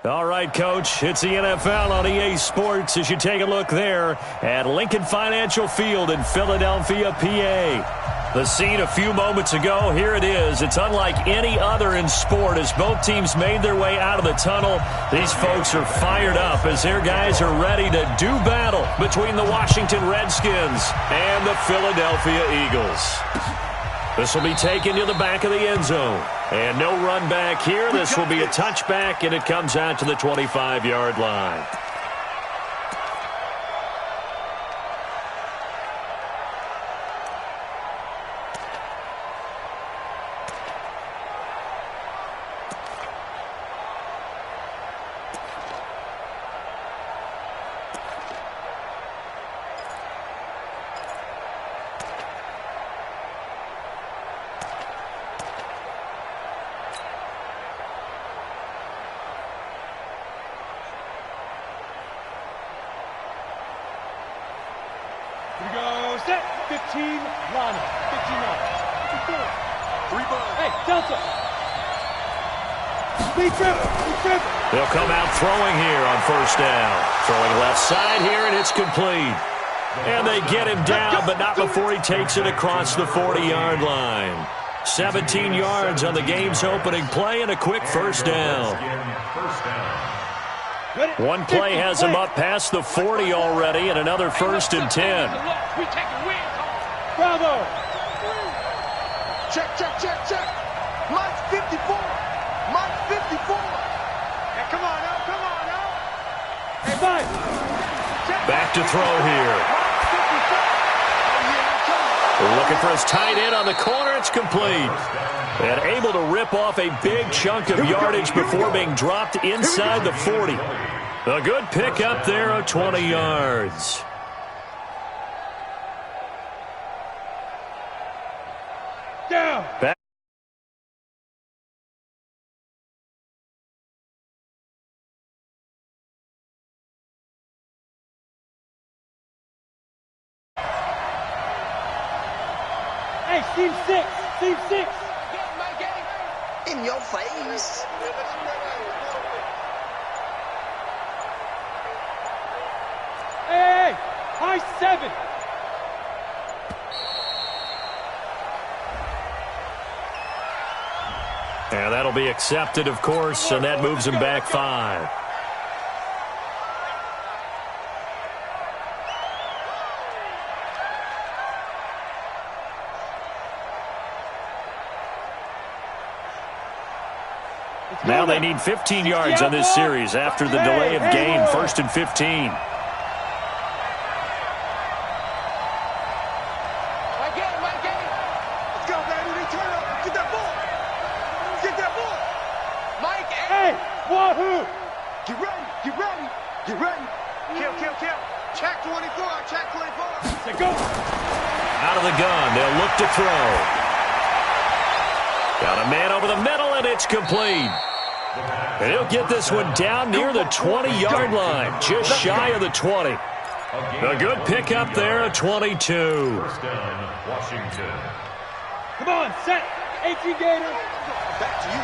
All right, Coach, it's the NFL on EA Sports as you take a look there at Lincoln Financial Field in Philadelphia, PA. The scene a few moments ago, here it is. It's unlike any other in sport as both teams made their way out of the tunnel. These folks are fired up as their guys are ready to do battle between the Washington Redskins and the Philadelphia Eagles. This will be taken to the back of the end zone. And no run back here. This will be a touchback, and it comes out to the 25-yard line. Here we go, set, 15, line up, 59, 54, 3 balls. Hey, Delta. Big trip. They'll come out throwing here on first down. Throwing left side here, and it's complete. And they get him down, but not before he takes it across the 40-yard line. 17 yards on the game's opening play and a quick first down. One play has him up past the 40 already, and another 1st and 10. Bravo. Check. Mike 54. Mike 54. Hey, come on now. Hey, Mike. Back to throw here. Looking for his tight end on the corner. It's complete. And able to rip off a big chunk of yardage before being dropped inside the 40. A good pickup there of 20 yards. Down. Back. Hey, Team 6. In your face. Hey, high 7. And that'll be accepted, of course, and that moves him back 5. Now they need 15 yards on this series after the delay of game. 1st and 15. Let's go, baby. Turn up. Get that ball. Mike, Hey, wahoo. Get ready. Kill. Check 24. Say go. Out of the gun. They'll look to throw. Got a man over the middle, and it's complete. And he'll get this one down near the 20-yard line, just shy of the 20. A good pickup there at 22. First down, Washington. Come on, set. 18 Gator. Back to you.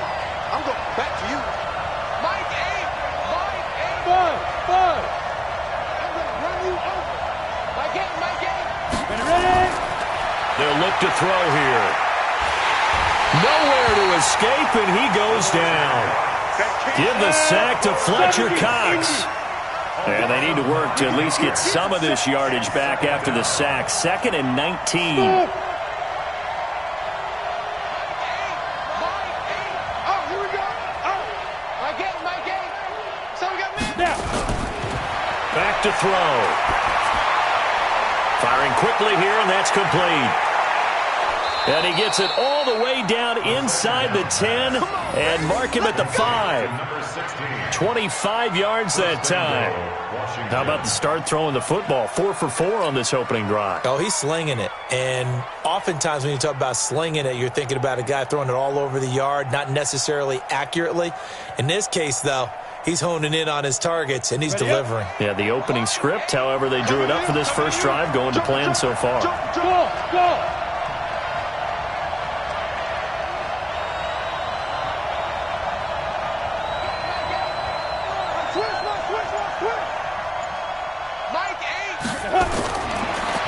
I'm going back to you. Mike 8. 5. I'm going to run you over. Mike 8. Ready? They'll look to throw here. Nowhere to escape, and he goes down. Give the sack to Fletcher Cox. And they need to work to at least get some of this yardage back after the sack. 2nd and 19. Back to throw. Firing quickly here, and that's complete. And he gets it all the way down inside the 10 and mark him at the 5. 25 yards that time. How about the start throwing the football? 4 for 4 on this opening drive. Oh, he's slinging it. And oftentimes when you talk about slinging it, you're thinking about a guy throwing it all over the yard, not necessarily accurately. In this case, though, he's honing in on his targets, and he's delivering. Yeah, the opening script, however, they drew it up for this first drive, going to plan so far. Go.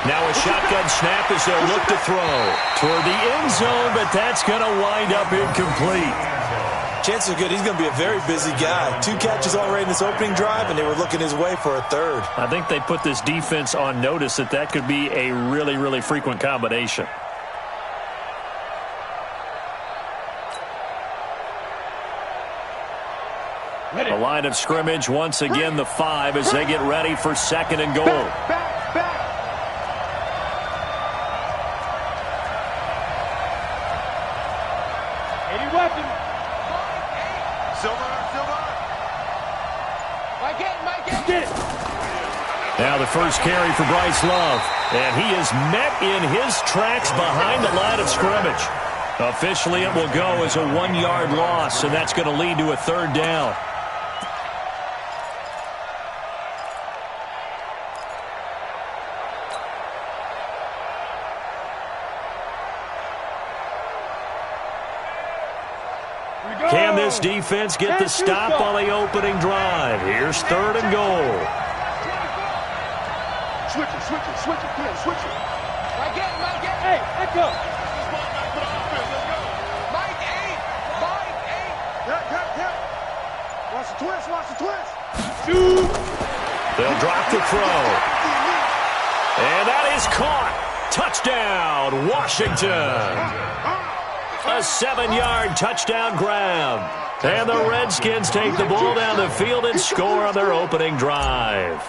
Now a shotgun snap as they'll look to throw toward the end zone, but that's going to wind up incomplete. Chances are good he's going to be a very busy guy. 2 catches already in this opening drive, and they were looking his way for a third. I think they put this defense on notice that could be a really, really frequent combination. The line of scrimmage, once again, the 5 as they get ready for 2nd and goal. Back. Any weapon. Silver. Mike Get it. Now the first carry for Bryce Love. And he is met in his tracks behind the line of scrimmage. Officially, it will go as a 1-yard loss, and that's going to lead to a 3rd down. Can this defense get the stop on the opening drive? Here's 3rd and goal. Switch it. Mike, Hey, let's go. Mike, 8. Watch the twist. Shoot. They'll drop the throw. And that is caught. Touchdown, Washington. A 7-yard touchdown grab. And the Redskins take the ball down the field and score on their opening drive.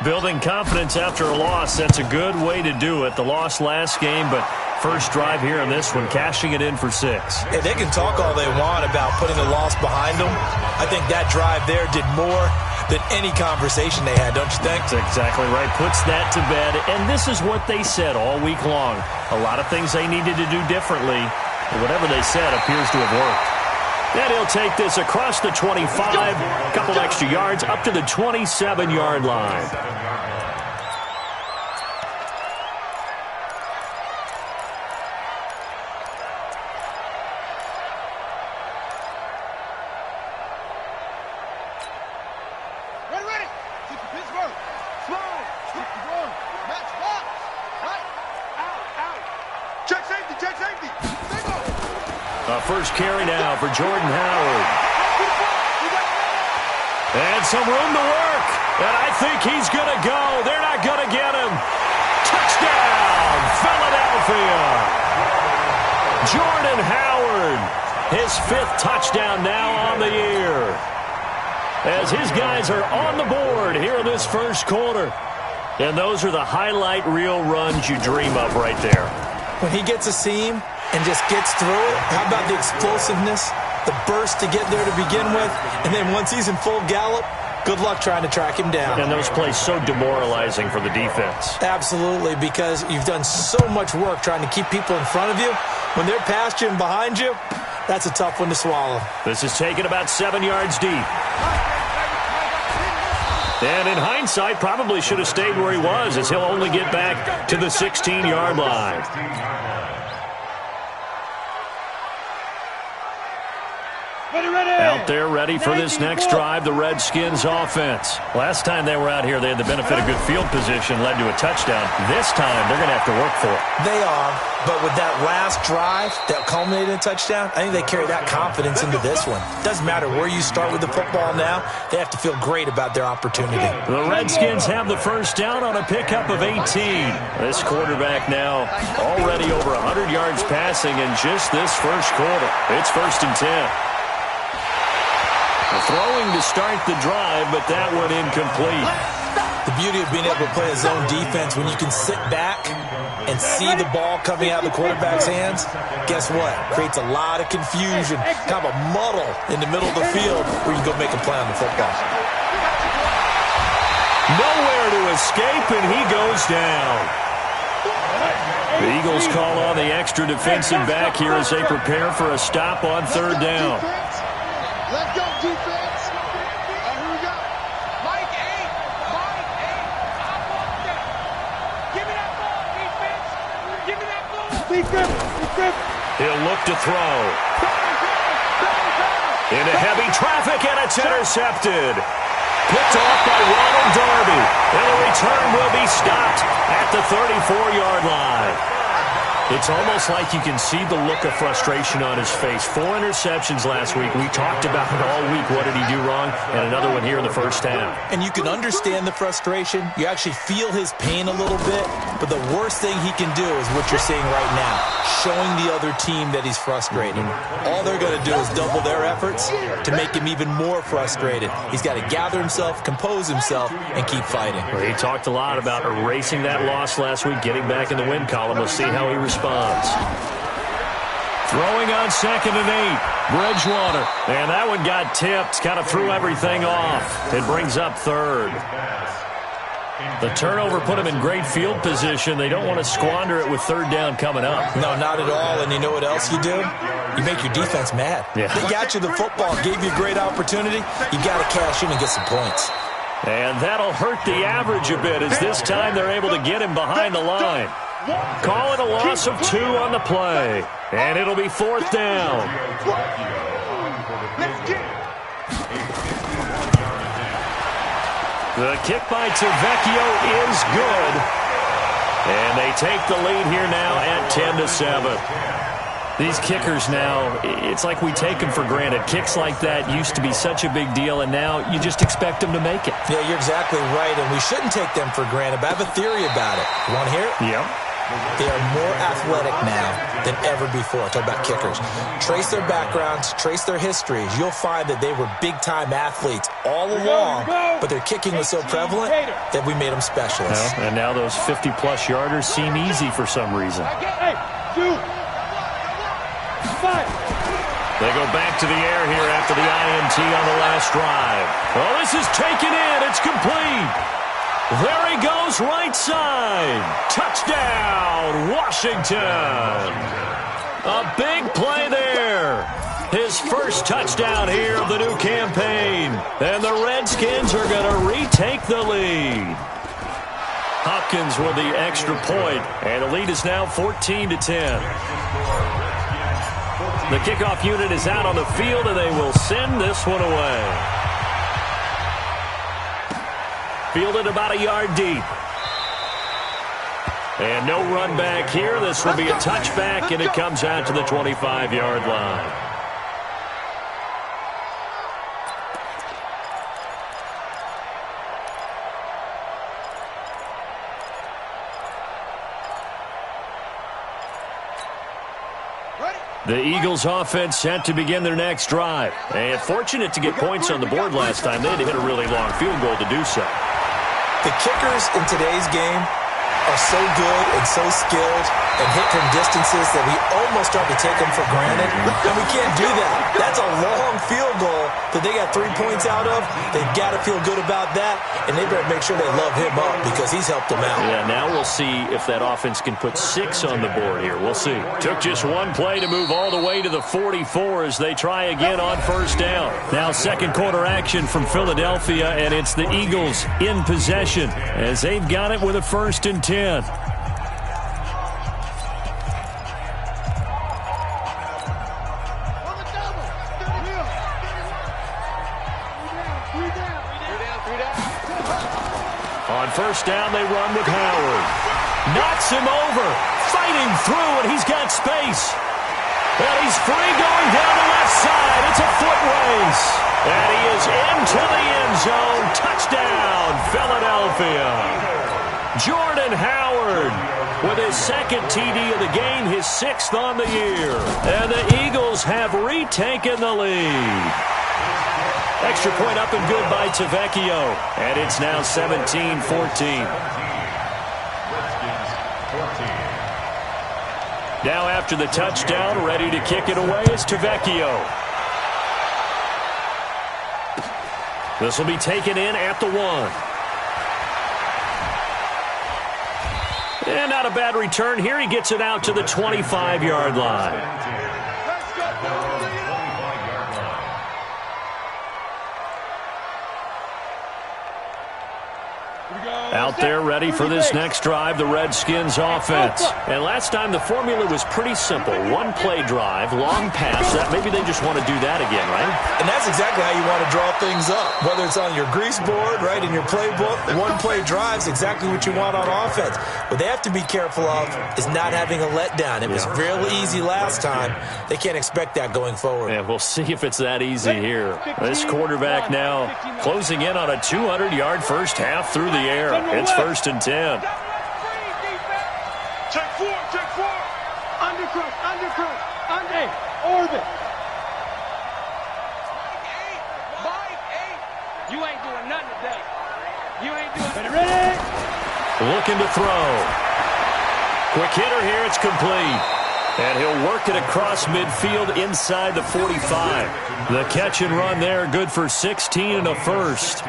Building confidence after a loss, that's a good way to do it. The loss last game, but first drive here in this one, cashing it in for 6. Yeah, they can talk all they want about putting the loss behind them. I think that drive there did more than any conversation they had, don't you think? That's exactly right. Puts that to bed. And this is what they said all week long. A lot of things they needed to do differently. But whatever they said appears to have worked. And he'll take this across the 25, a couple extra yards, up to the 27-yard line. Ready. Keep the Pittsburgh. Slow. Keep the run. Match box. Right. Out. Check safety. Bingo. First carry now for Jordan Howard. And some room to work. And I think he's going to go. They're not going to get him. Touchdown, Philadelphia. Jordan Howard, his 5th touchdown now on the year. As his guys are on the board here in this first quarter. And those are the highlight reel runs you dream of right there. When he gets a seam and just gets through it, how about the explosiveness, the burst to get there to begin with, and then once he's in full gallop, good luck trying to track him down. And those plays so demoralizing for the defense. Absolutely, because you've done so much work trying to keep people in front of you. When they're past you and behind you, that's a tough one to swallow. This is taken about 7 yards deep. And in hindsight, probably should have stayed where he was, as he'll only get back to the 16-yard line. Out there ready for this next drive, the Redskins offense. Last time they were out here, they had the benefit of good field position, led to a touchdown. This time, they're going to have to work for it. They are, but with that last drive that culminated in a touchdown, I think they carry that confidence into this one. Doesn't matter where you start with the football now, they have to feel great about their opportunity. The Redskins have the first down on a pickup of 18. This quarterback now already over 100 yards passing in just this first quarter. It's 1st and 10. Throwing to start the drive, but that one incomplete. The beauty of being able to play a zone defense when you can sit back and see the ball coming out of the quarterback's hands, guess what? Creates a lot of confusion, kind of a muddle in the middle of the field where you go make a play on the football. Nowhere to escape, and he goes down. The Eagles call on the extra defensive back here as they prepare for a stop on 3rd down. Let's go, defense. Here we go. Mike 8. Give me that ball, defense. Give me that ball. Defense. He'll look to throw. Into heavy traffic, and it's intercepted. Picked off by Ronald Darby. And the return will be stopped at the 34-yard line. It's almost like you can see the look of frustration on his face. 4 interceptions last week. We talked about it all week. What did he do wrong? And another one here in the first half. And you can understand the frustration. You actually feel his pain a little bit. But the worst thing he can do is what you're seeing right now, showing the other team that he's frustrated. All they're going to do is double their efforts to make him even more frustrated. He's got to gather himself, compose himself, and keep fighting. Well, he talked a lot about erasing that loss last week, getting back in the win column. We'll see how he responds. Throwing on 2nd and 8. Bridgewater. And that one got tipped. Kind of threw everything off. It brings up 3rd. The turnover put him in great field position. They don't want to squander it with 3rd down coming up. No, not at all. And you know what else you do? You make your defense mad. Yeah. They got you the football, gave you a great opportunity. You got to cash in and get some points. And that'll hurt the average a bit as this time they're able to get him behind the line. Call it a loss of 2 on the play. And it'll be 4th down. The kick by Tavecchio is good. And they take the lead here now at 10-7. These kickers now, it's like we take them for granted. Kicks like that used to be such a big deal, and now you just expect them to make it. Yeah, you're exactly right, and we shouldn't take them for granted, but I have a theory about it. You want to hear it? Yep. They are more athletic now than ever before. Talk about kickers. Trace their backgrounds, trace their histories. You'll find that they were big-time athletes all along, but their kicking was so prevalent that we made them specialists. Well, and now those 50-plus yarders seem easy for some reason. Hey, 2, 5. They go back to the air here after the INT on the last drive. Well, this is taken in. It's complete. There he goes, right side. Touchdown, Washington. A big play there. His first touchdown here of the new campaign. And the Redskins are going to retake the lead. Hopkins with the extra point, and the lead is now 14-10. The kickoff unit is out on the field, and they will send this one away. Fielded about a yard deep. And no run back here. This will be a touchback, and it comes out to the 25-yard line. The Eagles offense set to begin their next drive. And fortunate to get points on the board last time. They had to hit a really long field goal to do so. The kickers in today's game are so good and so skilled and hit from distances that we almost start to take them for granted. And we can't do that. That's a long field goal that they got 3 points out of. They've got to feel good about that, and they better make sure they love him up because he's helped them out. Yeah, now we'll see if that offense can put 6 on the board here. We'll see. Took just one play to move all the way to the 44 as they try again on first down. Now second quarter action from Philadelphia, and it's the Eagles in possession as they've got it with a 1st and 10. On first down, they run with Howard. Knocks him over. Fighting through, and he's got space. And he's free going down the left side. It's a foot race. And he is into the end zone. Touchdown, Philadelphia. Jordan Howard with his 2nd TD of the game, his 6th on the year. And the Eagles have retaken the lead. Extra point up and good by Tavecchio. And it's now 17-14. Now after the touchdown, ready to kick it away is Tavecchio. This will be taken in at the 1. And not a bad return here. He gets it out to the 25-yard line. Here we go. Out there ready for this next drive, the Redskins offense. And last time the formula was pretty simple. One play drive, long pass. That maybe they just want to do that again, right? And that's exactly how you want to draw things up. Whether it's on your grease board, right, in your playbook, one play drive is exactly what you want on offense. What they have to be careful of is not having a letdown. It was real easy last time. They can't expect that going forward. Yeah, we'll see if it's that easy here. This quarterback now closing in on a 200-yard first half through the air. It's 1st and 10. Check four. Undercrook. Under. Orbit. Mike 8. You ain't doing nothing today. You ain't doing. Ready? Looking to throw. Quick hitter here. It's complete. And he'll work it across midfield inside the 45. The catch and run there, good for 16 and a first.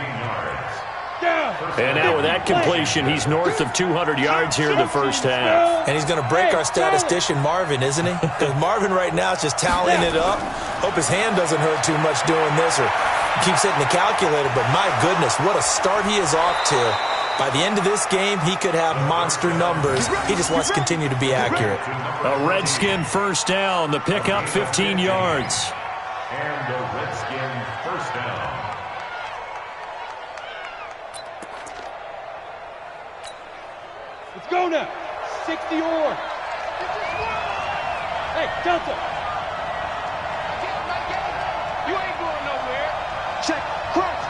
And now with that completion, he's north of 200 yards here in the first half. And he's going to break our statistician Marvin, isn't he? Because Marvin right now is just tallying it up. Hope his hand doesn't hurt too much doing this or keeps hitting the calculator. But my goodness, what a start he is off to. By the end of this game, he could have monster numbers. He just wants to continue to be accurate. A Redskin first down. The pickup 15 yards. And the Redskin first down. Let's go now. 60 or. Hey, Delta. You ain't going nowhere. Check. Crunch.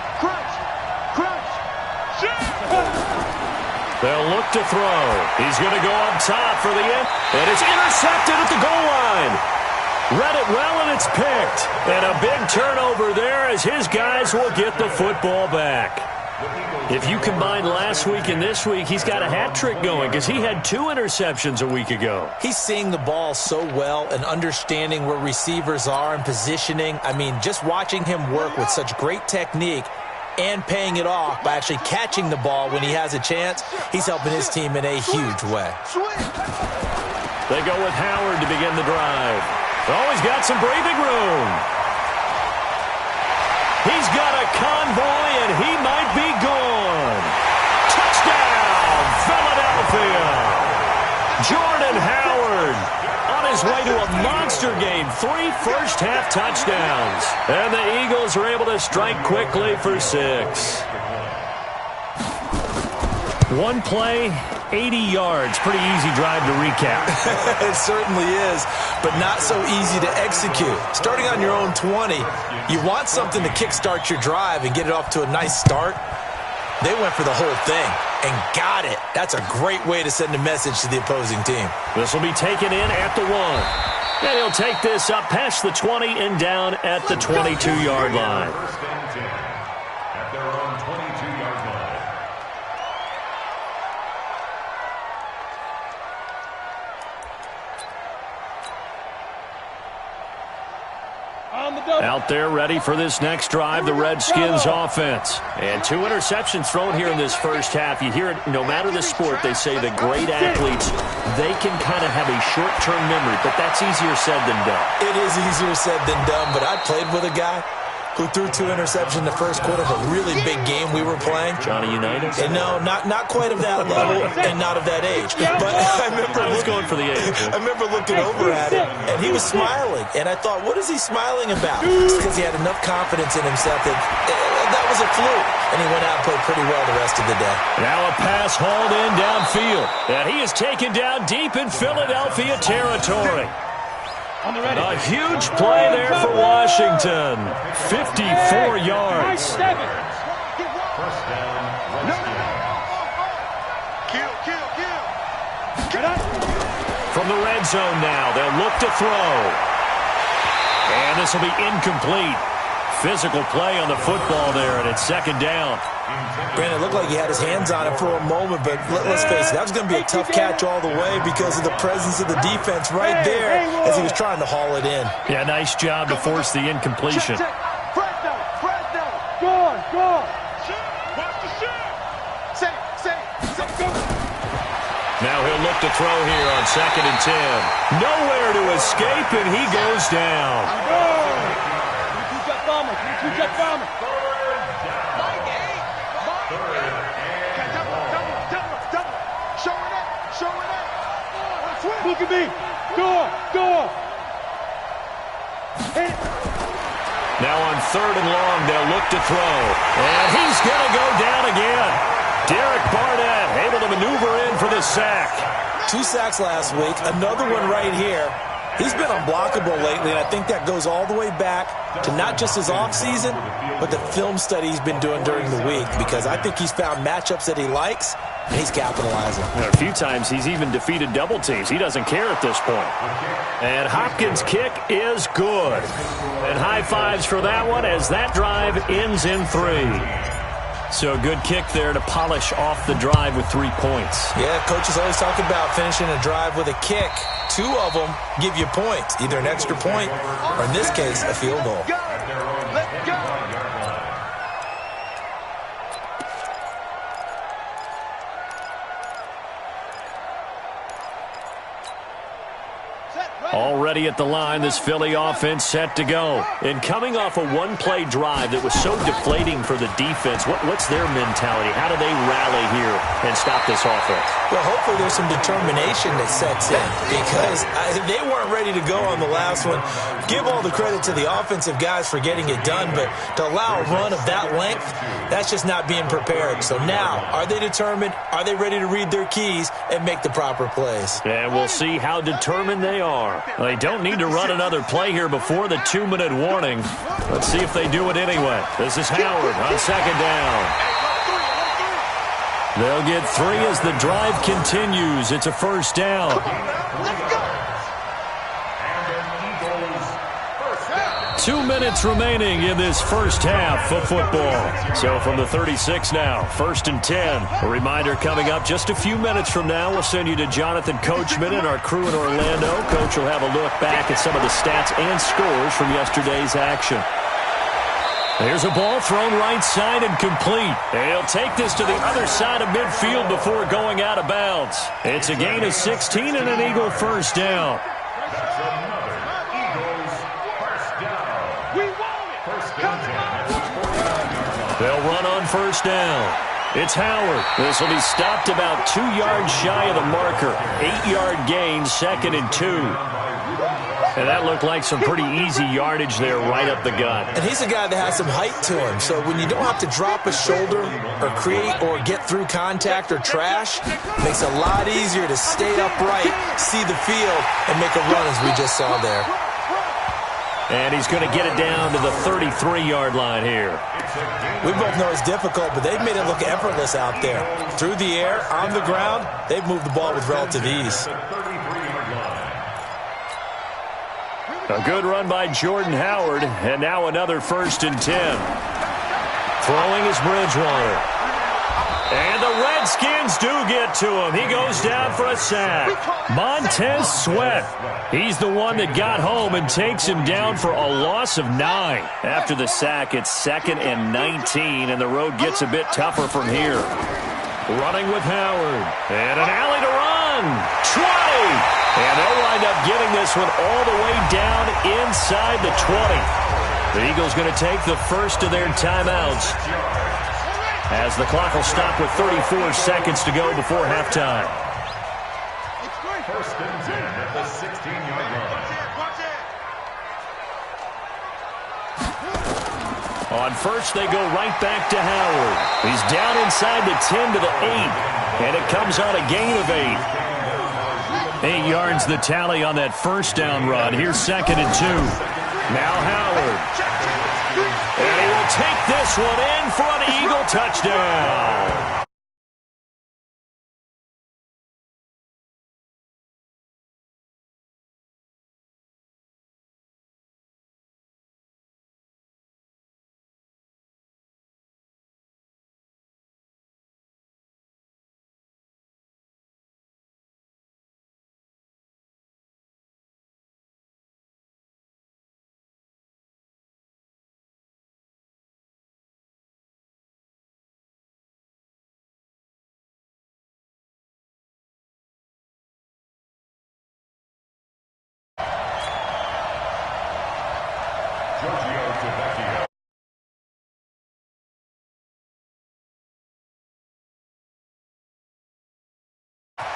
They'll look to throw. He's going to go up top for the end. And it's intercepted at the goal line. Read it well, and it's picked. And a big turnover there as his guys will get the football back. If you combine last week and this week, he's got a hat trick going because he had 2 interceptions a week ago. He's seeing the ball so well and understanding where receivers are and positioning. I mean, just watching him work with such great technique and paying it off by actually catching the ball when he has a chance, he's helping his team in a huge way. They go with Howard to begin the drive. Oh, he's got some breathing room. He's got a convoy, and he might be gone. Touchdown, Philadelphia. Jordan Howard on his way to a monster game. 3 first-half touchdowns. And the Eagles are able to strike quickly for 6. One play, 80 yards. Pretty easy drive to recap. It certainly is, but not so easy to execute. Starting on your own 20, you want something to kickstart your drive and get it off to a nice start. They went for the whole thing and got it. That's a great way to send a message to the opposing team. This will be taken in at the 1. And he'll take this up past the 20 and down at the 22-yard line. First and 10 at their own 22-yard line. Out there ready for this next drive, the Redskins offense. And 2 interceptions thrown here in this first half. You hear it, no matter the sport, they say the great athletes, they can kind of have a short-term memory, but that's easier said than done. It is easier said than done, but I played with a guy who threw 2 interceptions in the first quarter of a really big game we were playing. Johnny Unitas? And no, not quite of that level and not of that age. But I was going for the age. I remember looking over at him, and he was smiling. And I thought, what is he smiling about? It's because he had enough confidence in himself that that was a fluke. And he went out and played pretty well the rest of the day. Now a pass hauled in downfield. And he is taken down deep in Philadelphia territory. A huge play there for Washington. 54 yards. First down, Redskin. Kill. From the red zone now, they'll look to throw. And this will be incomplete. Physical play on the football there, and it's 2nd down. Brandon, it looked like he had his hands on it for a moment, but let's face it, that was going to be a tough catch all the way because of the presence of the defense right there as he was trying to haul it in. Yeah, nice job to force the incompletion. Press down. Go. Watch the shot. Say. Go. Now he'll look to throw here on 2nd and 10. Nowhere to escape, and he goes down. Look at me. Door. Hit. Now on 3rd and long, they'll look to throw. And he's going to go down again. Derek Barnett able to maneuver in for the sack. 2 sacks last week, another one right here. He's been unblockable lately, and I think that goes all the way back to not just his offseason, but the film study he's been doing during the week, because I think he's found matchups that he likes, and he's capitalizing. A few times he's even defeated double teams. He doesn't care at this point. And Hopkins' kick is good. And high fives for that one as that drive ends in 3. So a good kick there to polish off the drive with 3 points. Yeah, coaches always talk about finishing a drive with a kick. 2 of them give you points, either an extra point or, in this case, a field goal. Let's go. Already at the line, this Philly offense set to go. And coming off a one-play drive that was so deflating for the defense, what's their mentality? How do they rally here and stop this offense? Well, hopefully there's some determination that sets in, because they weren't ready to go on the last one. Give all the credit to the offensive guys for getting it done, but to allow a run of that length, that's just not being prepared. So now, are they determined? Are they ready to read their keys and make the proper plays? And we'll see how determined they are. They don't need to run another play here before the 2-minute warning. Let's see if they do it anyway. This is Howard on 2nd down. They'll get 3 as the drive continues. It's a 1st down. 2 minutes remaining in this first half of football. So from the 36 now, 1st and 10. A reminder coming up just a few minutes from now. We'll send you to Jonathan Coachman and our crew in Orlando. Coach will have a look back at some of the stats and scores from yesterday's action. There's a ball thrown right side and complete. He'll take this to the other side of midfield before going out of bounds. It's a gain of 16 and an Eagle 1st down. They'll run on 1st down. It's Howard. This will be stopped about 2 yards shy of the marker. 8-yard gain, 2nd and 2. And that looked like some pretty easy yardage there right up the gut. And he's a guy that has some height to him. So when you don't have to drop a shoulder or create or get through contact or trash, it makes it a lot easier to stay upright, see the field, and make a run as we just saw there. And he's going to get it down to the 33-yard line here. We both know it's difficult, but they've made it look effortless out there. Through the air, on the ground, they've moved the ball with relative ease. A good run by Jordan Howard, and now another 1st and 10. Throwing is Bridgewater. And the Redskins do get to him. He goes down for a sack. Montez Sweat. He's the one that got home and takes him down for a loss of 9. After the sack, it's 2nd and 19, and the road gets a bit tougher from here. Running with Howard. And an alley to run. 20. And they'll wind up getting this one all the way down inside the 20. The Eagles going to take the first of their timeouts, as the clock will stop with 34 seconds to go before halftime. 1st and 10 at the 16-yard line. On 1st, they go right back to Howard. He's down inside the 10 to the 8, and it comes on a gain of 8. 8 yards the tally on that 1st down run. Here's 2nd and 2. Now Howard. And he will take this one in for an Eagle touchdown.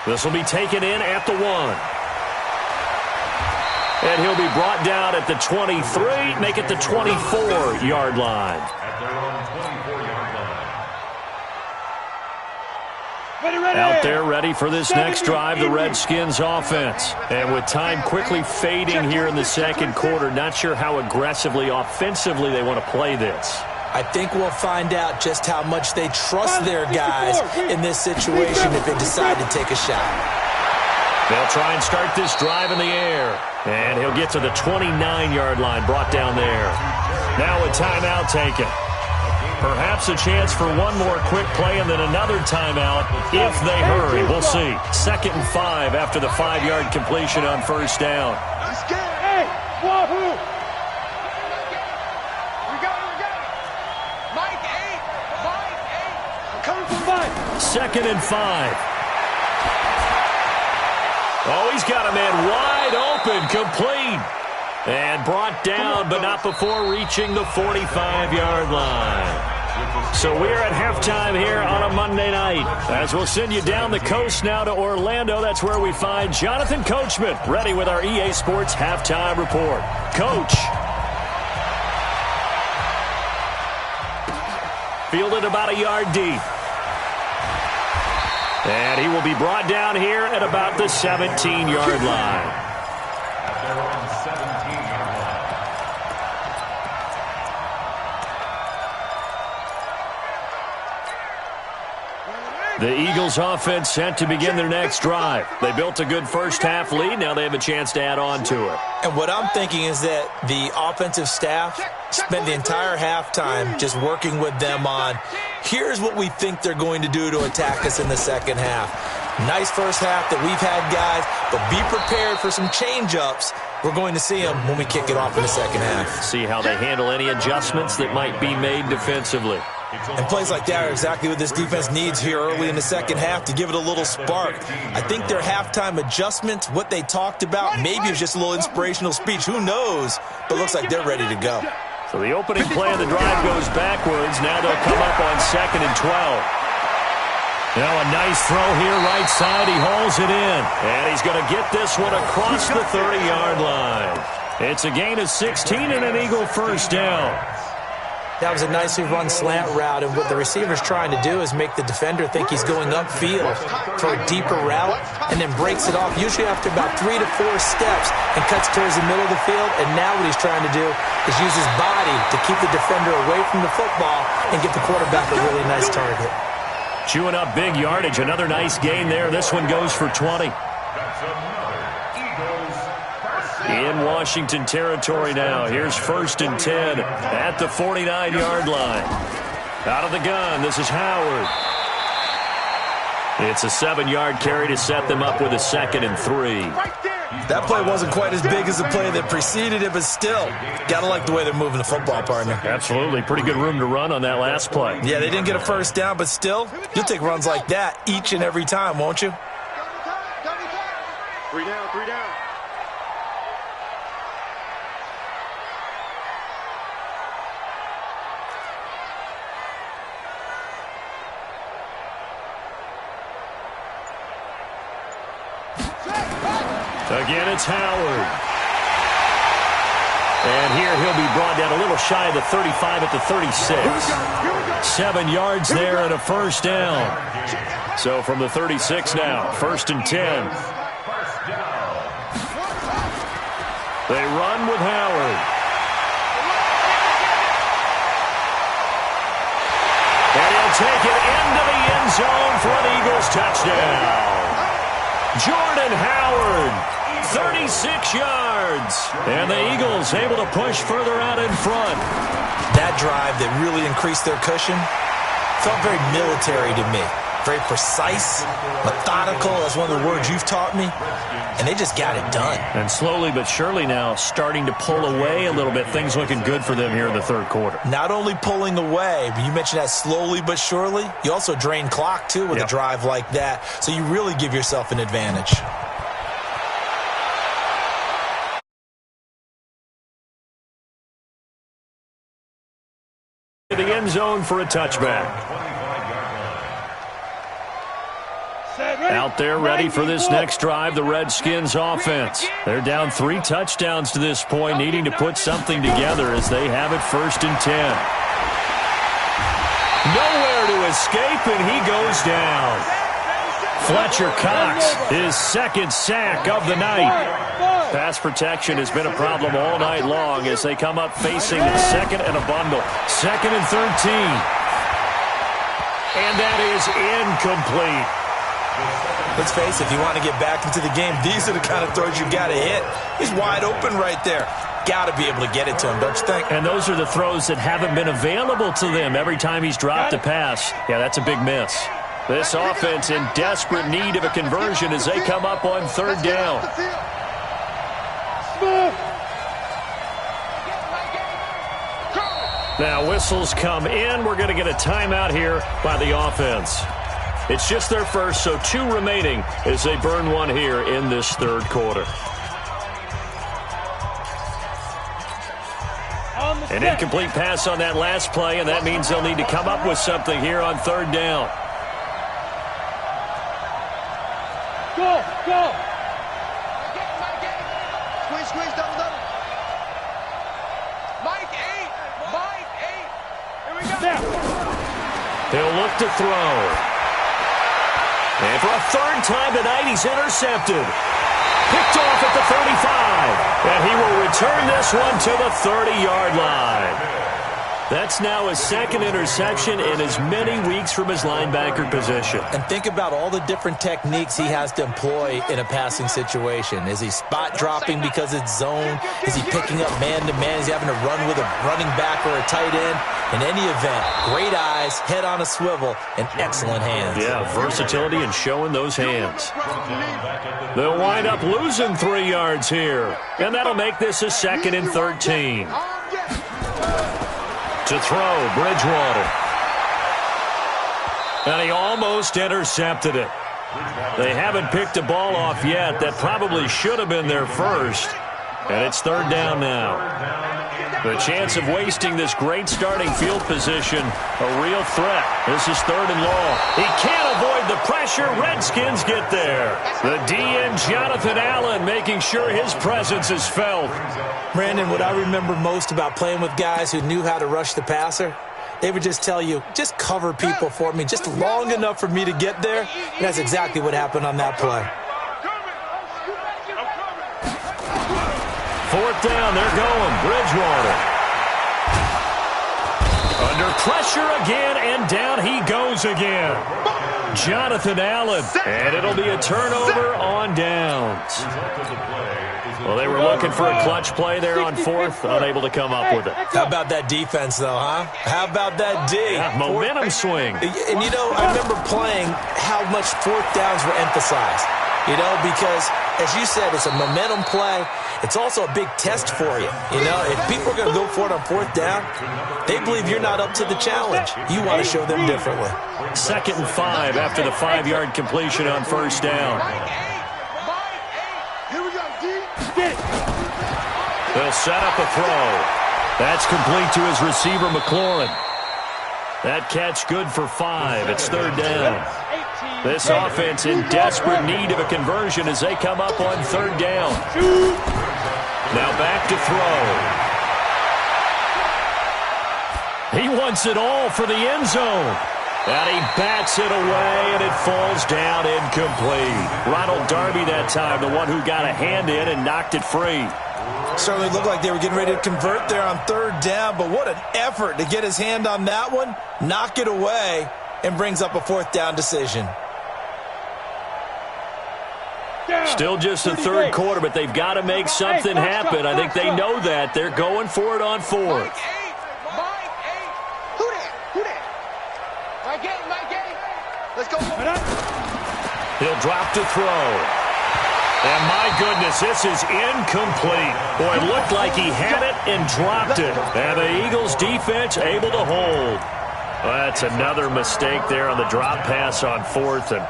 This will be taken in at the 1. And he'll be brought down at the 23, make it the 24-yard line. At their own 24-yard line. Ready. Out there ready for this next drive, the Redskins offense. And with time quickly fading here in the second quarter, not sure how aggressively, offensively they want to play this. I think we'll find out just how much they trust their guys in this situation if they decide to take a shot. They'll try and start this drive in the air. And he'll get to the 29-yard line, brought down there. Now a timeout taken. Perhaps a chance for one more quick play and then another timeout if they hurry. We'll see. 2nd and 5 after the 5-yard completion on first down. Hey, wahoo! We got it. Mike 8. I'm coming from 5. 2nd and 5. Oh, he's got a man wide open, complete. And brought down, but not before reaching the 45-yard line. So we're at halftime here on a Monday night. As we'll send you down the coast now to Orlando. That's where we find Jonathan Coachman, ready with our EA Sports Halftime Report. Coach. Fielded about a yard deep. And he will be brought down here at about the 17-yard line. At their own 17-yard line. The Eagles offense set to begin their next drive. They built a good first-half lead. Now they have a chance to add on to it. And what I'm thinking is that the offensive staff spent the entire halftime just working with them on, here's what we think they're going to do to attack us in the second half. Nice first half that we've had, guys, but be prepared for some change-ups. We're going to see them when we kick it off in the second half. See how they handle any adjustments that might be made defensively. And plays like that are exactly what this defense needs here early in the second half to give it a little spark. I think their halftime adjustment, what they talked about, maybe it was just a little inspirational speech. Who knows? But it looks like they're ready to go. So the opening play of the drive goes backwards. Now they'll come up on 2nd and 12. Now a nice throw here, right side. He hauls it in. And he's going to get this one across the 30-yard line. It's a gain of 16 and an Eagle first down. That was a nicely run slant route, and what the receiver's trying to do is make the defender think he's going upfield for a deeper route and then breaks it off, usually after about 3 to 4 steps, and cuts towards the middle of the field. And now what he's trying to do is use his body to keep the defender away from the football and get the quarterback a really nice target. Chewing up big yardage. Another nice gain there. This one goes for 20. That's another Eagles first down. In Washington territory now. Here's 1st and 10 at the 49-yard line. Out of the gun, this is Howard. It's a 7-yard carry to set them up with a 2nd and 3. That play wasn't quite as big as the play that preceded it, but still, got to like the way they're moving the football, partner. Absolutely. Pretty good room to run on that last play. Yeah, they didn't get a first down, but still, you'll take runs like that each and every time, won't you? 3 down, 3 down. Again, it's Howard. And here he'll be brought down a little shy of the 35 at the 36. 7 yards there and a first down. So from the 36 now, 1st and 10. They run with Howard. And he'll take it into the end zone for an Eagles touchdown. Jordan Howard. 36 yards. And the Eagles able to push further out in front. That drive that really increased their cushion felt very military to me. Very precise, methodical. That's one of the words you've taught me. And they just got it done. And slowly but surely now starting to pull away a little bit. Things looking good for them here in the third quarter. Not only pulling away, but you mentioned that slowly but surely. You also drain clock, too, with a drive like that. So you really give yourself an advantage. The end zone for a touchback. Out there ready for this next drive, the Redskins offense. They're down 3 touchdowns to this point, needing to put something together as they have it 1st and 10. Nowhere to escape, and he goes down. Fletcher Cox, his 2nd sack of the night. Pass protection has been a problem all night long as they come up facing 2nd and a bundle. 2nd and 13. And that is incomplete. Let's face it, if you want to get back into the game, these are the kind of throws you got to hit. He's wide open right there. Got to be able to get it to him, don't you think? And those are the throws that haven't been available to them every time he's dropped a pass. Yeah, that's a big miss. This offense in desperate need of a conversion as they come up on 3rd down. Now whistles come in. We're going to get a timeout here by the offense. It's just their first, so 2 remaining as they burn 1 here in this 3rd quarter. An incomplete pass on that last play, and that means they'll need to come up with something here on 3rd down. Go, go. Squeeze, double. Mike 8. Here we go. He'll look to throw. And for a 3rd time tonight, he's intercepted. Picked off at the 35. And he will return this one to the 30-yard line. That's now his 2nd interception in as many weeks from his linebacker position. And think about all the different techniques he has to employ in a passing situation. Is he spot dropping because it's zone? Is he picking up man-to-man? Is he having to run with a running back or a tight end? In any event, great eyes, head on a swivel, and excellent hands. Yeah, versatility and showing those hands. They'll wind up losing 3 yards here. And that'll make this a 2nd and 13. To throw, Bridgewater. And he almost intercepted it. They haven't picked a ball off yet. That probably should have been their first. And it's 3rd down now. The chance of wasting this great starting field position, a real threat. This is 3rd and long. He can't avoid the pressure. Redskins get there. The DN, Jonathan Allen, making sure his presence is felt. Brandon, what I remember most about playing with guys who knew how to rush the passer, they would just tell you, just cover people for me, just long enough for me to get there. And that's exactly what happened on that play. 4th down, they're going. Bridgewater. Under pressure again, and down he goes again. Jonathan Allen, and it'll be a turnover on downs. Well, they were looking for a clutch play there on 4th, unable to come up with it. How about that defense, though, huh? How about that D? Yeah, momentum swing. And, you know, I remember playing how much 4th downs were emphasized. You know, because, as you said, it's a momentum play. It's also a big test for you. You know, if people are going to go for it on 4th down, they believe you're not up to the challenge. You want to show them differently. 2nd and 5 after the 5-yard completion on 1st down. Here we go, D. They'll set up a throw. That's complete to his receiver, McLaurin. That catch good for 5. It's 3rd down. This offense in desperate need of a conversion as they come up on 3rd down. Now back to throw. He wants it all for the end zone. And he bats it away, and it falls down incomplete. Ronald Darby that time, the one who got a hand in and knocked it free. Certainly looked like they were getting ready to convert there on 3rd down, but what an effort to get his hand on that one, knock it away, and brings up a 4th down decision. Still just the 3rd quarter, but they've got to make something happen. I think they know that. They're going for it on 4th. Let's go. He'll drop to throw. And my goodness, this is incomplete. Boy, it looked like he had it and dropped it. And the Eagles defense able to hold. Well, that's another mistake there on the drop pass on 4th. And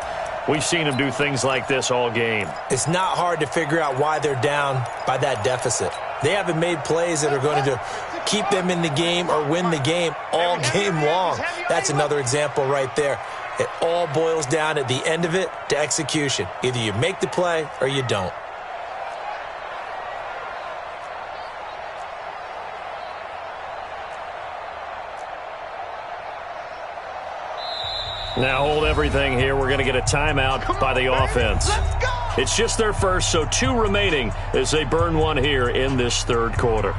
we've seen him do things like this all game. It's not hard to figure out why they're down by that deficit. They haven't made plays that are going to keep them in the game or win the game all game long. That's another example right there. It all boils down at the end of it to execution. Either you make the play or you don't. Now hold everything here. We're going to get a timeout by the offense. It's just their first, so 2 remaining as they burn one here in this third quarter.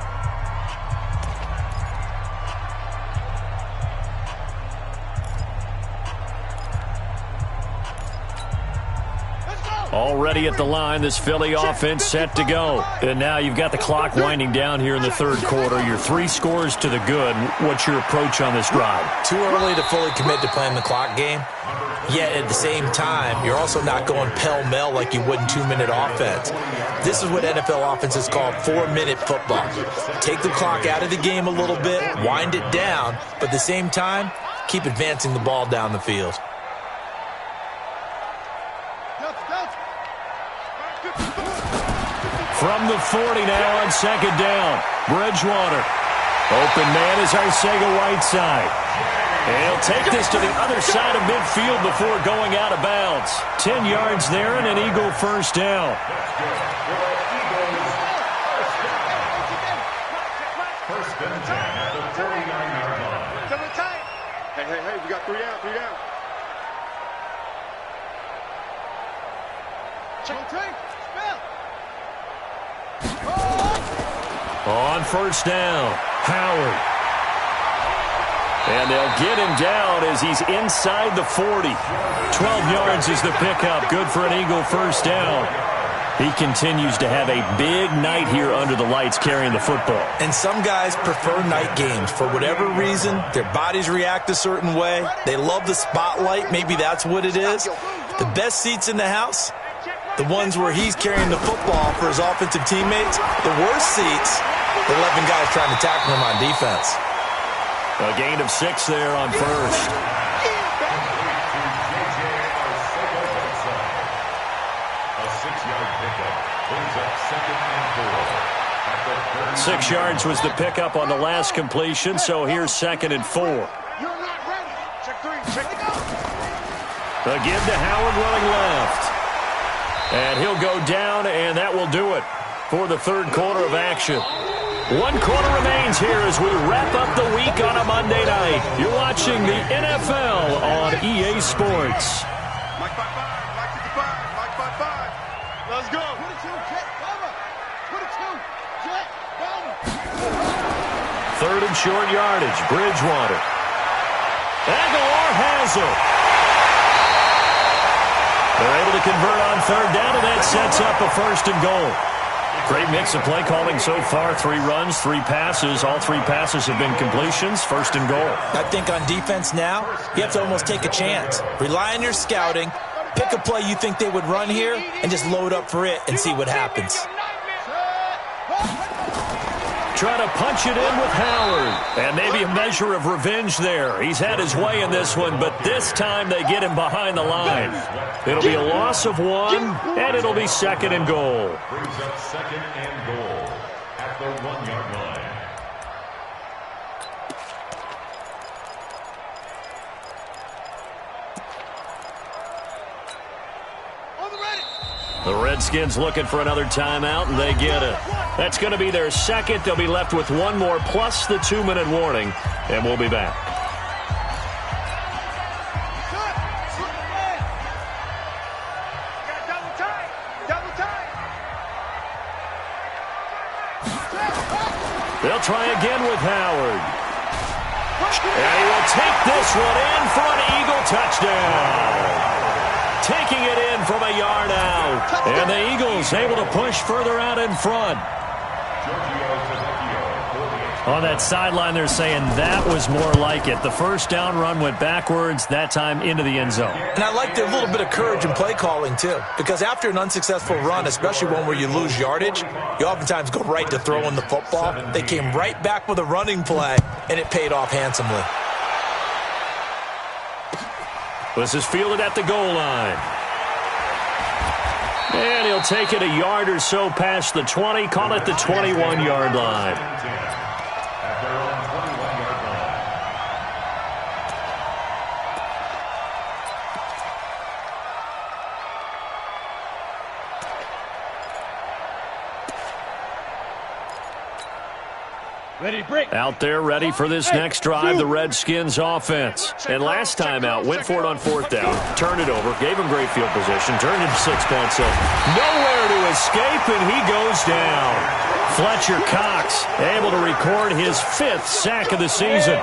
Already at the line, this Philly offense set to go. And now you've got the clock winding down here in the third quarter. You're 3 scores to the good. What's your approach on this drive? Too early to fully commit to playing the clock game. Yet at the same time, you're also not going pell-mell like you would in 2-minute offense. This is what NFL offenses call 4-minute football. Take the clock out of the game a little bit, wind it down, but at the same time, keep advancing the ball down the field. From the 40 now on second down. Bridgewater. Open man is Arcega-Whiteside. And he'll take this to the other side of midfield before going out of bounds. 10 yards there and an Eagle first down. First and 10 at the 49-yard line. Hey, we got 3 down, 3 down. Check. On first down, Howard. And they'll get him down as he's inside the 40. 12 yards is the pickup. Good for an Eagle first down. He continues to have a big night here under the lights carrying the football. And some guys prefer night games. For whatever reason, their bodies react a certain way. They love the spotlight. Maybe that's what it is. The best seats in the house, the ones where he's carrying the football for his offensive teammates. The worst seats, the 11 guys trying to tackle him on defense. A gain of 6 there on first. A 6-yard pickup brings up second and 4. 6 yards was the pickup on the last completion, so here's second and 4. You're not ready. Check 3. Check it out. A give to Howard running left. And he'll go down, and that will do it for the third quarter of action. 1 quarter remains here as we wrap up the week on a Monday night. You're watching the NFL on EA Sports. Mike 5-5. Mike 55. Mike 5-5. Let's go. 22. Jet. Cover. 22. Jet. Cover. Third and short yardage. Bridgewater. Aguilar has it. They're able to convert on third down, and that sets up a first and goal. Great mix of play calling so far. 3 runs, 3 passes. All 3 passes have been completions. First and goal. I think on defense now, you have to almost take a chance. Rely on your scouting. Pick a play you think they would run here and just load up for it and see what happens. Try to punch it in with Howard. And maybe a measure of revenge there. He's had his way in this one, but this time they get him behind the line. It'll be a loss of 1, and it'll be second and goal. Brings up second and goal at the 1-yard line. The Redskins looking for another timeout, and they get it. That's going to be their second. They'll be left with 1 more plus the 2-minute warning, and we'll be back. They'll try again with Howard. And he will take this one in for an Eagle touchdown. Taking it in from a yard out. And the Eagles able to push further out in front. On that sideline, they're saying that was more like it. The first down run went backwards, that time into the end zone. And I like their little bit of courage in play calling, too. Because after an unsuccessful run, especially one where you lose yardage, you oftentimes go right to throwing the football. They came right back with a running play, and it paid off handsomely. This is fielded at the goal line. And he'll take it a yard or so past the 20, call it the 21-yard line. At their own 21-yard Ready, break. Out there ready for this next drive, the Redskins offense. And last time out, went for it on 4th down, turned it over, gave him great field position, turned into 6 points. So nowhere to escape, and he goes down. Fletcher Cox able to record his 5th sack of the season.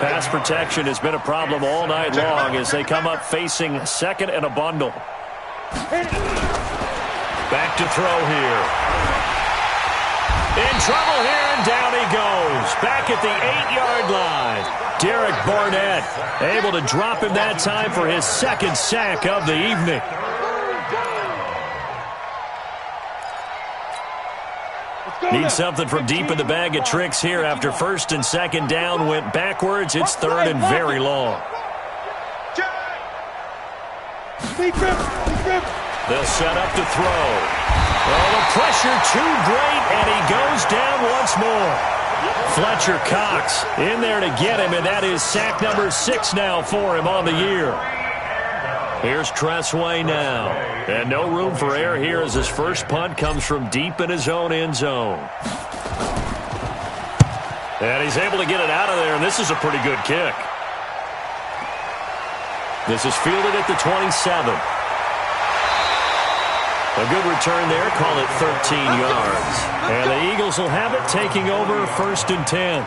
Pass protection has been a problem all night long as they come up facing 2nd and a bundle. Back to throw here. In trouble here, and down he goes. Back at the 8-yard line. Derek Barnett able to drop him that time for his 2nd sack of the evening. Need something from deep in the bag of tricks here after 1st and 2nd down went backwards. It's 3rd and very long. They'll set up to throw. Oh, the pressure too great, and he goes down once more. Fletcher Cox in there to get him, and that is sack number 6 now for him on the year. Here's Tressway now. And no room for error here as his first punt comes from deep in his own end zone. And he's able to get it out of there, and this is a pretty good kick. This is fielded at the 27. A good return there, call it 13 yards. And the Eagles will have it, taking over 1st and 10.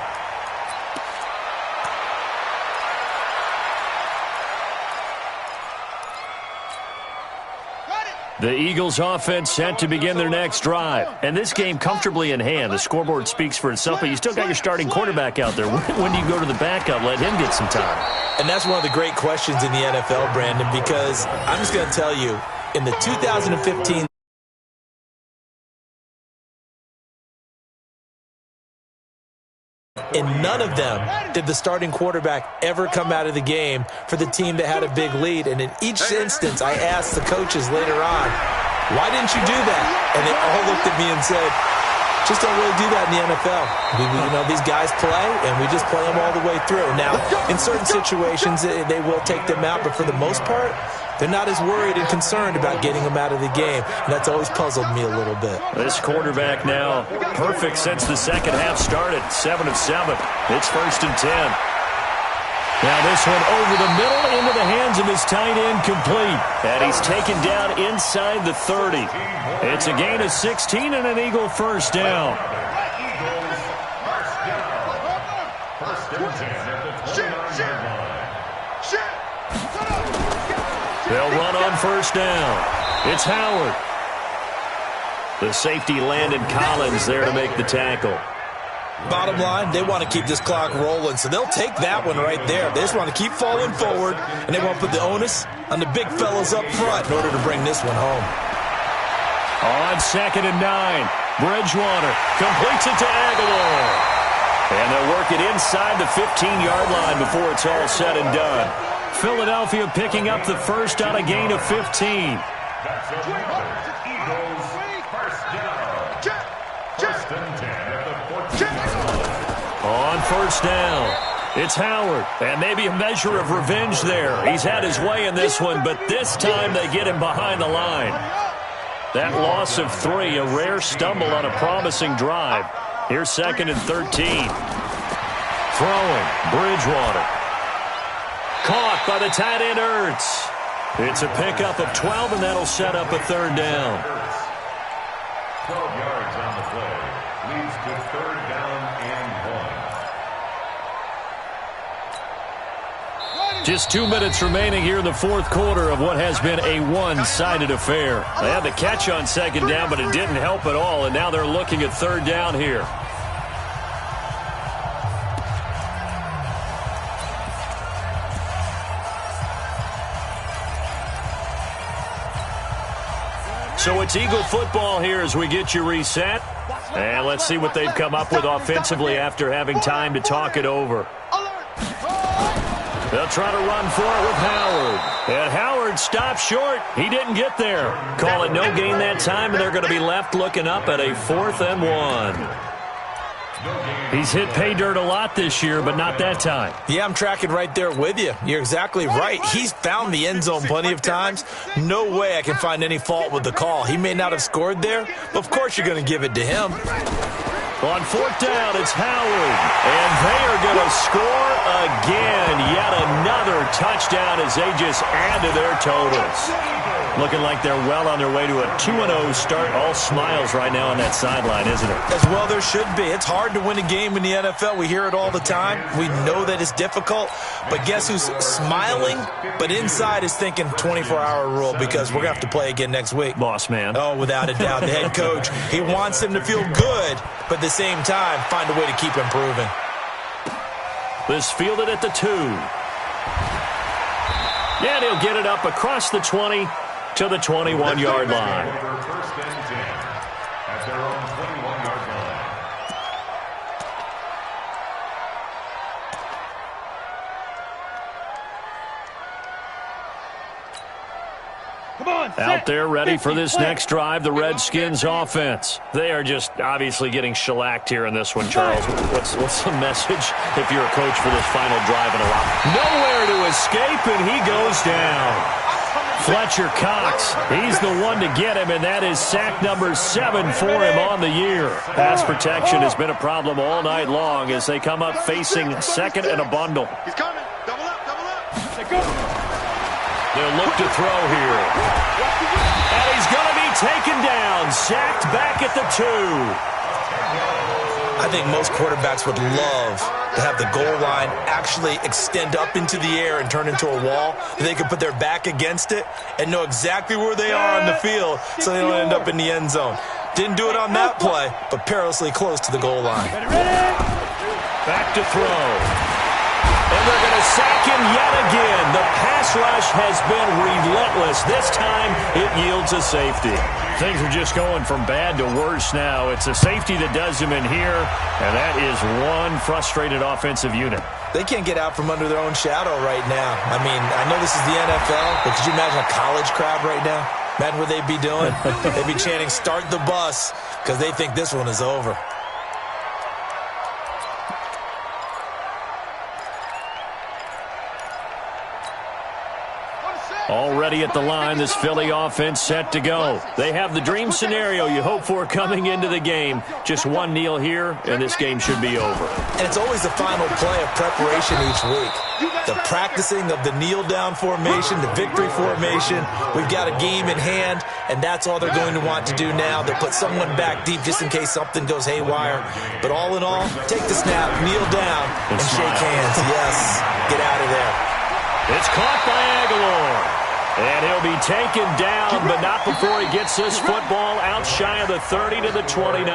The Eagles offense set to begin their next drive. And this game comfortably in hand. The scoreboard speaks for itself, but you still got your starting quarterback out there. When do you go to the backup? Let him get some time. And that's one of the great questions in the NFL, Brandon, because I'm just going to tell you, in the 2015 in none of them did the starting quarterback ever come out of the game for the team that had a big lead. And in each instance, I asked the coaches later on, why didn't you do that? And they all looked at me and said, just don't really do that in the NFL. You know, these guys play, and we just play them all the way through. Now, in certain situations, they will take them out, but for the most part, they're not as worried and concerned about getting them out of the game. And that's always puzzled me a little bit. This quarterback now perfect since the second half started. 7 of 7. It's 1st and 10. Now this one over the middle into the hands of his tight end, complete. And he's taken down inside the 30. It's a gain of 16 and an Eagle first down. They'll run on 1st down. It's Howard. The safety Landon Collins there to make the tackle. Bottom line, they want to keep this clock rolling, so they'll take that one right there. They just want to keep falling forward, and they want to put the onus on the big fellas up front in order to bring this one home. On 2nd and 9, Bridgewater completes it to Aguilar. And they'll work it inside the 15-yard line before it's all said and done. Philadelphia picking up the first on a gain of 15. That's it. Eagles first down. First and 10 at the 14. On 1st down, it's Howard. And maybe a measure of revenge there. He's had his way in this one, but this time they get him behind the line. That loss of 3, a rare stumble on a promising drive. Here's 2nd and 13. Throwing, Bridgewater. Caught by the tight end, Ertz. It's a pickup of 12, and that'll set up a 3rd down. 12 yards on the play. Leads to 3rd down and 1. Just 2 minutes remaining here in the 4th quarter of what has been a one-sided affair. They had the catch on 2nd down, but it didn't help at all, and now they're looking at 3rd down here. So it's Eagle football here as we get you reset. And let's see what they've come up with offensively after having time to talk it over. They'll try to run for it with Howard. And Howard stops short. He didn't get there. Call it no gain that time, and they're going to be left looking up at a 4th and 1. He's hit pay dirt a lot this year, but not that time. Yeah, I'm tracking right there with you. You're exactly right. He's found the end zone plenty of times. No way I can find any fault with the call. He may not have scored there, but of course you're going to give it to him. On fourth down, it's Howard. And they are going to score again. Yet another touchdown as they just add to their totals. Looking like they're well on their way to a 2-0 start. All smiles right now on that sideline, isn't it? As well there should be. It's hard to win a game in the NFL. We hear it all the time. We know that it's difficult. But guess who's smiling? But inside is thinking 24-hour rule because we're going to have to play again next week. Boss man. Oh, without a doubt. The head coach, he wants them to feel good, but at the same time, find a way to keep improving. This fielded at the 2. And he'll get it up across the 20 to the 21-yard line. First and 10 at their own 21-yard line. Come on, out there ready for this next drive, the Redskins offense. They are just obviously getting shellacked here in this one, Charles. What's the message if you're a coach for this final drive in a while? Nowhere to escape, and he goes down. Fletcher Cox, he's the one to get him, and that is sack number 7 for him on the year. Pass protection has been a problem all night long as they come up facing second and a bundle. He's coming. Double up, double up. Go. They'll look to throw here. And he's going to be taken down, sacked back at the 2. I think most quarterbacks would love to have the goal line actually extend up into the air and turn into a wall. They could put their back against it and know exactly where they are on the field so they don't end up in the end zone. Didn't do it on that play, but perilously close to the goal line. Back to throw. And they're going to sack him yet again. The pass rush has been relentless. This time, it yields a safety. Things are just going from bad to worse now. It's a safety that does him in here, and that is one frustrated offensive unit. They can't get out from under their own shadow right now. I mean, I know this is the NFL, but could you imagine a college crowd right now? Imagine what they'd be doing. They'd be chanting, "Start the bus," because they think this one is over. Already at the line, this Philly offense set to go. They have the dream scenario you hope for coming into the game. Just one kneel here, and this game should be over. And it's always the final play of preparation each week. The practicing of the kneel-down formation, the victory formation. We've got a game in hand, and that's all they're going to want to do now. They'll put someone back deep just in case something goes haywire. But all in all, take the snap, kneel down, and shake hands. Yes, get out of there. It's caught by Aguilar. And he'll be taken down, but not before he gets this football out shy of the 30 to the 29.